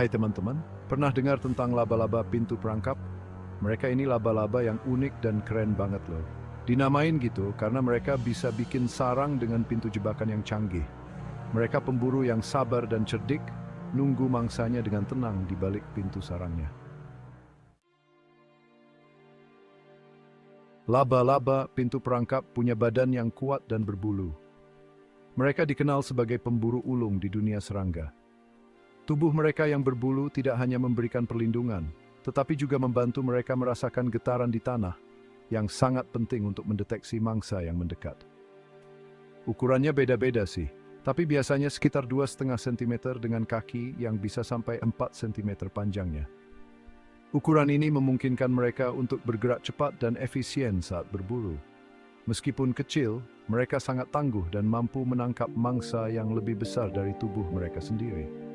Hai teman-teman, pernah dengar tentang laba-laba pintu perangkap? Mereka ini laba-laba yang unik dan keren banget loh. Dinamain gitu karena mereka bisa bikin sarang dengan pintu jebakan yang canggih. Mereka pemburu yang sabar dan cerdik, nunggu mangsanya dengan tenang di balik pintu sarangnya. Laba-laba pintu perangkap punya badan yang kuat dan berbulu. Mereka dikenal sebagai pemburu ulung di dunia serangga. Tubuh mereka yang berbulu tidak hanya memberikan perlindungan, tetapi juga membantu mereka merasakan getaran di tanah, yang sangat penting untuk mendeteksi mangsa yang mendekat. Ukurannya beda-beda sih, tapi biasanya sekitar 2,5 cm dengan kaki yang bisa sampai 4 cm panjangnya. Ukuran ini memungkinkan mereka untuk bergerak cepat dan efisien saat berburu. Meskipun kecil, mereka sangat tangguh dan mampu menangkap mangsa yang lebih besar dari tubuh mereka sendiri.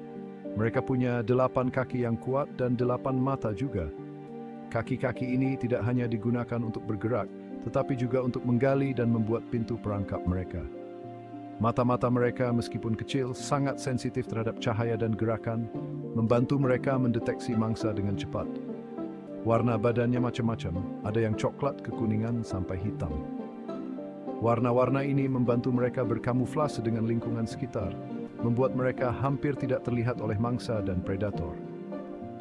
Mereka punya 8 kaki yang kuat dan 8 mata juga. Kaki-kaki ini tidak hanya digunakan untuk bergerak, tetapi juga untuk menggali dan membuat pintu perangkap mereka. Mata-mata mereka meskipun kecil sangat sensitif terhadap cahaya dan gerakan, membantu mereka mendeteksi mangsa dengan cepat. Warna badannya macam-macam, ada yang coklat, kekuningan, sampai hitam. Warna-warna ini membantu mereka berkamuflase dengan lingkungan sekitar, membuat mereka hampir tidak terlihat oleh mangsa dan predator.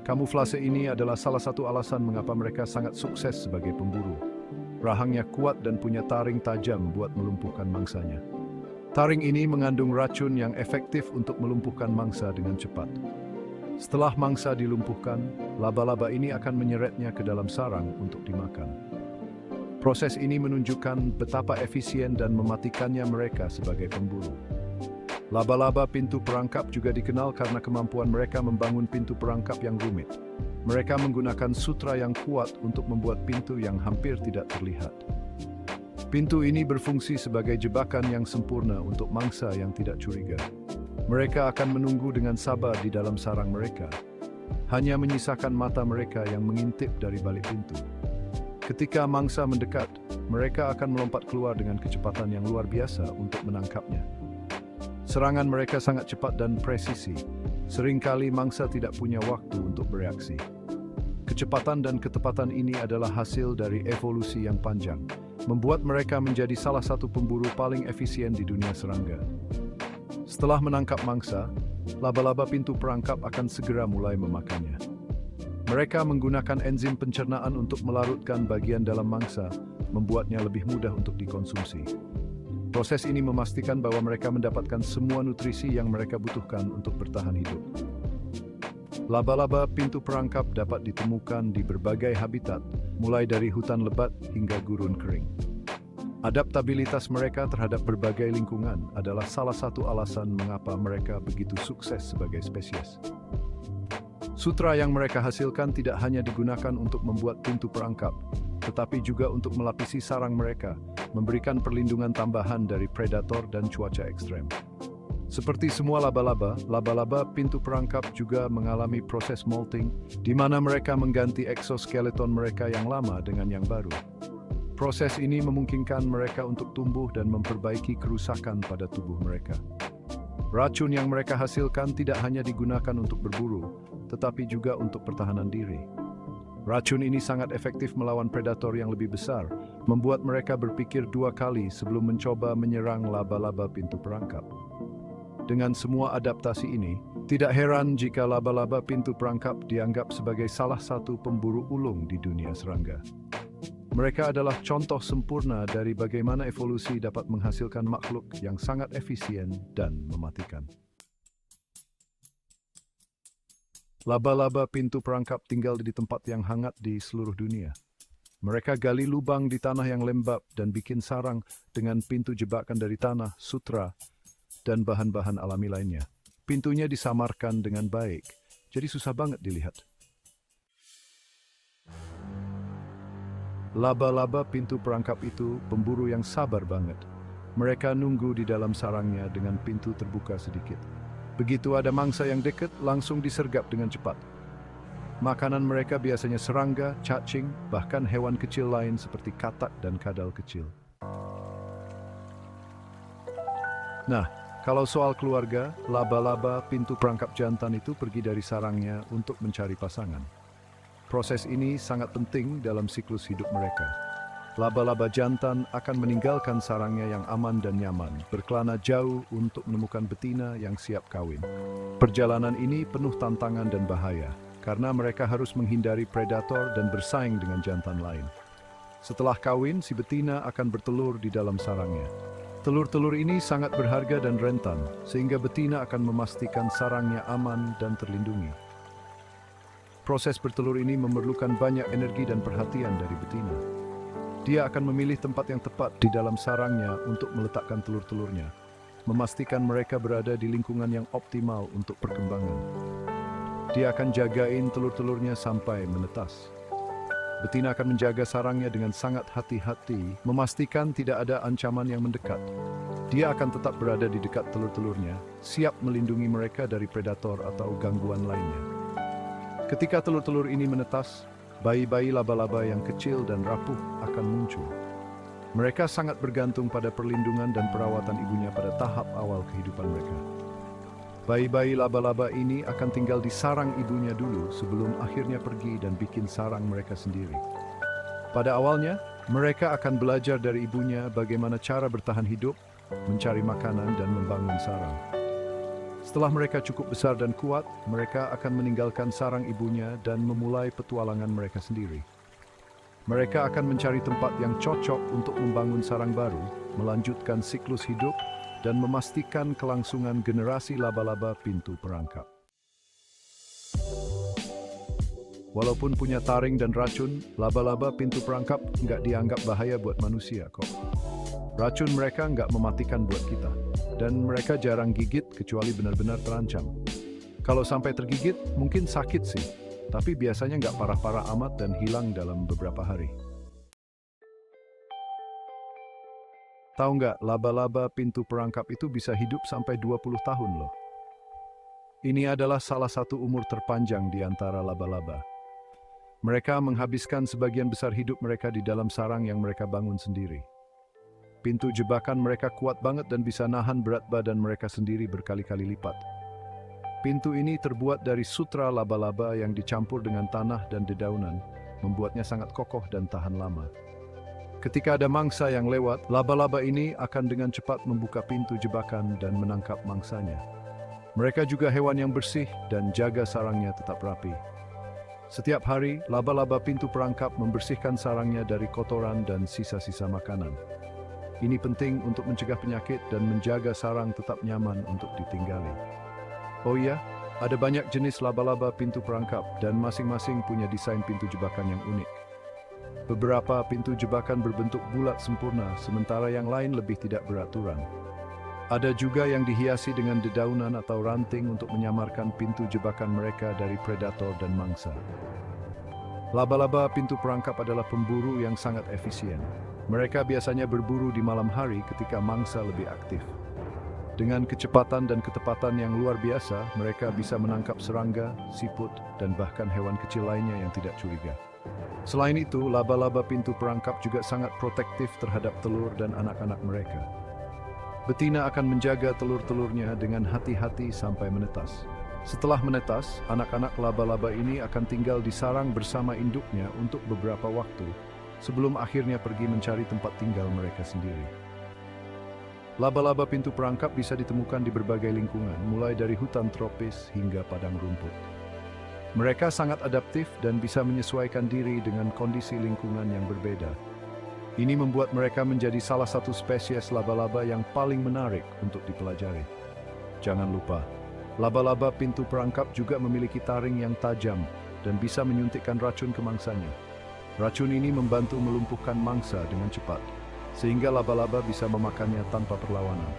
Kamuflase ini adalah salah satu alasan mengapa mereka sangat sukses sebagai pemburu. Rahangnya kuat dan punya taring tajam buat melumpuhkan mangsanya. Taring ini mengandung racun yang efektif untuk melumpuhkan mangsa dengan cepat. Setelah mangsa dilumpuhkan, laba-laba ini akan menyeretnya ke dalam sarang untuk dimakan. Proses ini menunjukkan betapa efisien dan mematikannya mereka sebagai pemburu. Laba-laba pintu perangkap juga dikenal karena kemampuan mereka membangun pintu perangkap yang rumit. Mereka menggunakan sutra yang kuat untuk membuat pintu yang hampir tidak terlihat. Pintu ini berfungsi sebagai jebakan yang sempurna untuk mangsa yang tidak curiga. Mereka akan menunggu dengan sabar di dalam sarang mereka, hanya menyisakan mata mereka yang mengintip dari balik pintu. Ketika mangsa mendekat, mereka akan melompat keluar dengan kecepatan yang luar biasa untuk menangkapnya. Serangan mereka sangat cepat dan presisi. Seringkali mangsa tidak punya waktu untuk bereaksi. Kecepatan dan ketepatan ini adalah hasil dari evolusi yang panjang, membuat mereka menjadi salah satu pemburu paling efisien di dunia serangga. Setelah menangkap mangsa, laba-laba pintu perangkap akan segera mulai memakannya. Mereka menggunakan enzim pencernaan untuk melarutkan bagian dalam mangsa, membuatnya lebih mudah untuk dikonsumsi. Proses ini memastikan bahwa mereka mendapatkan semua nutrisi yang mereka butuhkan untuk bertahan hidup. Laba-laba pintu perangkap dapat ditemukan di berbagai habitat, mulai dari hutan lebat hingga gurun kering. Adaptabilitas mereka terhadap berbagai lingkungan adalah salah satu alasan mengapa mereka begitu sukses sebagai spesies. Sutra yang mereka hasilkan tidak hanya digunakan untuk membuat pintu perangkap, tetapi juga untuk melapisi sarang mereka, memberikan perlindungan tambahan dari predator dan cuaca ekstrem. Seperti semua laba-laba, laba-laba pintu perangkap juga mengalami proses molting, di mana mereka mengganti eksoskeleton mereka yang lama dengan yang baru. Proses ini memungkinkan mereka untuk tumbuh dan memperbaiki kerusakan pada tubuh mereka. Racun yang mereka hasilkan tidak hanya digunakan untuk berburu, tetapi juga untuk pertahanan diri. Racun ini sangat efektif melawan predator yang lebih besar, membuat mereka berpikir 2 kali sebelum mencoba menyerang laba-laba pintu perangkap. Dengan semua adaptasi ini, tidak heran jika laba-laba pintu perangkap dianggap sebagai salah satu pemburu ulung di dunia serangga. Mereka adalah contoh sempurna dari bagaimana evolusi dapat menghasilkan makhluk yang sangat efisien dan mematikan. Laba-laba pintu perangkap tinggal di tempat yang hangat di seluruh dunia. Mereka gali lubang di tanah yang lembab dan bikin sarang dengan pintu jebakan dari tanah, sutra, dan bahan-bahan alami lainnya. Pintunya disamarkan dengan baik, jadi susah banget dilihat. Laba-laba pintu perangkap itu pemburu yang sabar banget. Mereka nunggu di dalam sarangnya dengan pintu terbuka sedikit. Begitu ada mangsa yang dekat, langsung disergap dengan cepat. Makanan mereka biasanya serangga, cacing, bahkan hewan kecil lain seperti katak dan kadal kecil. Nah, Kalau soal keluarga, laba-laba pintu perangkap jantan itu pergi dari sarangnya untuk mencari pasangan. Proses ini sangat penting dalam siklus hidup mereka. Laba-laba jantan akan meninggalkan sarangnya yang aman dan nyaman, berkelana jauh untuk menemukan betina yang siap kawin. Perjalanan ini penuh tantangan dan bahaya, karena mereka harus menghindari predator dan bersaing dengan jantan lain. Setelah kawin, si betina akan bertelur di dalam sarangnya. Telur-telur ini sangat berharga dan rentan, sehingga betina akan memastikan sarangnya aman dan terlindungi. Proses bertelur ini memerlukan banyak energi dan perhatian dari betina. Dia akan memilih tempat yang tepat di dalam sarangnya untuk meletakkan telur-telurnya, memastikan mereka berada di lingkungan yang optimal untuk perkembangan. Dia akan jagain telur-telurnya sampai menetas. Betina akan menjaga sarangnya dengan sangat hati-hati, memastikan tidak ada ancaman yang mendekat. Dia akan tetap berada di dekat telur-telurnya, siap melindungi mereka dari predator atau gangguan lainnya. Ketika telur-telur ini menetas, bayi-bayi laba-laba yang kecil dan rapuh akan muncul. Mereka sangat bergantung pada perlindungan dan perawatan ibunya pada tahap awal kehidupan mereka. Bayi-bayi laba-laba ini akan tinggal di sarang ibunya dulu sebelum akhirnya pergi dan bikin sarang mereka sendiri. Pada awalnya, mereka akan belajar dari ibunya bagaimana cara bertahan hidup, mencari makanan, dan membangun sarang. Setelah mereka cukup besar dan kuat, mereka akan meninggalkan sarang ibunya dan memulai petualangan mereka sendiri. Mereka akan mencari tempat yang cocok untuk membangun sarang baru, melanjutkan siklus hidup, dan memastikan kelangsungan generasi laba-laba pintu perangkap. Walaupun punya taring dan racun, laba-laba pintu perangkap nggak dianggap bahaya buat manusia kok. Racun mereka nggak mematikan buat kita, dan mereka jarang gigit kecuali benar-benar terancam. Kalau sampai tergigit, mungkin sakit sih, tapi biasanya nggak parah-parah amat dan hilang dalam beberapa hari. Tahu nggak, laba-laba pintu perangkap itu bisa hidup sampai 20 tahun loh. Ini adalah salah satu umur terpanjang di antara laba-laba. Mereka menghabiskan sebagian besar hidup mereka di dalam sarang yang mereka bangun sendiri. Pintu jebakan mereka kuat banget dan bisa nahan berat badan mereka sendiri berkali-kali lipat. Pintu ini terbuat dari sutra laba-laba yang dicampur dengan tanah dan dedaunan, membuatnya sangat kokoh dan tahan lama. Ketika ada mangsa yang lewat, laba-laba ini akan dengan cepat membuka pintu jebakan dan menangkap mangsanya. Mereka juga hewan yang bersih dan jaga sarangnya tetap rapi. Setiap hari, laba-laba pintu perangkap membersihkan sarangnya dari kotoran dan sisa-sisa makanan. Ini penting untuk mencegah penyakit dan menjaga sarang tetap nyaman untuk ditinggali. Oh iya, ada banyak jenis laba-laba pintu perangkap dan masing-masing punya desain pintu jebakan yang unik. Beberapa pintu jebakan berbentuk bulat sempurna, sementara yang lain lebih tidak beraturan. Ada juga yang dihiasi dengan dedaunan atau ranting untuk menyamarkan pintu jebakan mereka dari predator dan mangsa. Laba-laba pintu perangkap adalah pemburu yang sangat efisien. Mereka biasanya berburu di malam hari ketika mangsa lebih aktif. Dengan kecepatan dan ketepatan yang luar biasa, mereka bisa menangkap serangga, siput, dan bahkan hewan kecil lainnya yang tidak curiga. Selain itu, laba-laba pintu perangkap juga sangat protektif terhadap telur dan anak-anak mereka. Betina akan menjaga telur-telurnya dengan hati-hati sampai menetas. Setelah menetas, anak-anak laba-laba ini akan tinggal di sarang bersama induknya untuk beberapa waktu, sebelum akhirnya pergi mencari tempat tinggal mereka sendiri. Laba-laba pintu perangkap bisa ditemukan di berbagai lingkungan, mulai dari hutan tropis hingga padang rumput. Mereka sangat adaptif dan bisa menyesuaikan diri dengan kondisi lingkungan yang berbeda. Ini membuat mereka menjadi salah satu spesies laba-laba yang paling menarik untuk dipelajari. Jangan lupa, laba-laba pintu perangkap juga memiliki taring yang tajam dan bisa menyuntikkan racun ke mangsanya. Racun ini membantu melumpuhkan mangsa dengan cepat, sehingga laba-laba bisa memakannya tanpa perlawanan.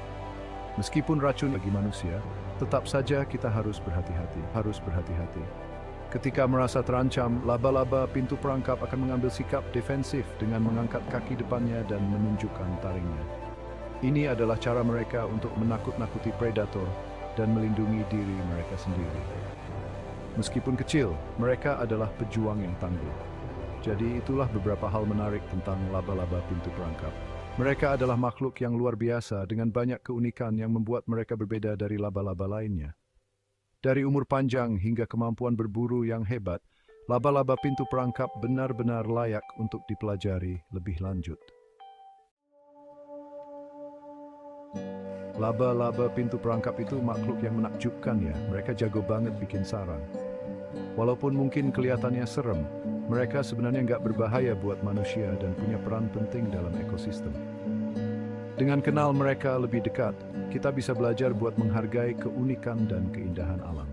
Meskipun racun bagi manusia, tetap saja kita harus berhati-hati. Ketika merasa terancam, laba-laba pintu perangkap akan mengambil sikap defensif dengan mengangkat kaki depannya dan menunjukkan taringnya. Ini adalah cara mereka untuk menakut-nakuti predator dan melindungi diri mereka sendiri. Meskipun kecil, mereka adalah pejuang yang tangguh. Jadi itulah beberapa hal menarik tentang laba-laba pintu perangkap. Mereka adalah makhluk yang luar biasa dengan banyak keunikan yang membuat mereka berbeda dari laba-laba lainnya. Dari umur panjang hingga kemampuan berburu yang hebat, laba-laba pintu perangkap benar-benar layak untuk dipelajari lebih lanjut. Laba-laba pintu perangkap itu makhluk yang menakjubkan ya, mereka jago banget bikin sarang. Walaupun mungkin kelihatannya serem, mereka sebenarnya nggak berbahaya buat manusia dan punya peran penting dalam ekosistem. Dengan kenal mereka lebih dekat, kita bisa belajar buat menghargai keunikan dan keindahan alam.